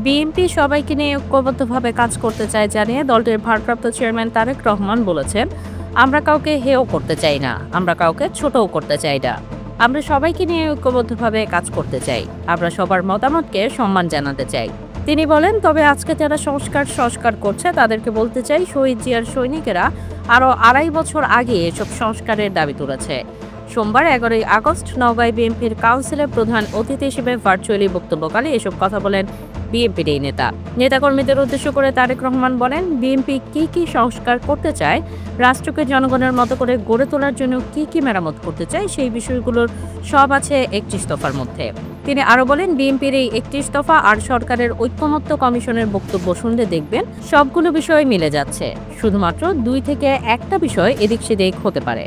BNP সবাইকে নিয়ে ঐক্যবদ্ধভাবে কাজ করতে চায় জানিয়ে দলটির ভারপ্রাপ্ত চেয়ারম্যান তারেক রহমান বলেছেন, আমরা কাউকে হেয় করতে চাই না, আমরা কাউকে ছোটও করতে চাই না। আমরা সবাইকে নিয়ে ঐক্যবদ্ধভাবে কাজ করতে চাই, আমরা সবার মতামতকে সম্মান জানাতে চাই। তিনি বলেন, তবে আজকে যারা সংস্কার করছে তাদেরকে বলতে চাই, শহীদ জিয়ার সৈনিকেরা আরও ২.৫ বছর আগে এসব সংস্কারের দাবি তুলেছে। সোমবার ১১ই আগস্ট নওগাঁয় বিএনপির কাউন্সিলের প্রধান অতিথি হিসেবে ভার্চুয়ালি বক্তব্যকালে এসব কথা বলেন বিএনপির এই নেতাকর্মীদের উদ্দেশ্য করে তারেক রহমান বলেন, বিএনপি কি সংস্কার করতে চায়, রাষ্ট্রকে জনগণের মতো করে গড়ে তোলার জন্য কি মেরামত করতে চায়, সেই বিষয়গুলোর সব আছে ৩১ দফার মধ্যে। তিনি আরও বলেন, বিএনপির এই ৩১ দফা আর সরকারের ঐকমত্য কমিশনের বক্তব্য শুনলে দেখবেন সবগুলো বিষয় মিলে যাচ্ছে, শুধুমাত্র ২ থেকে ১টা বিষয় এদিক সেদিক হতে পারে।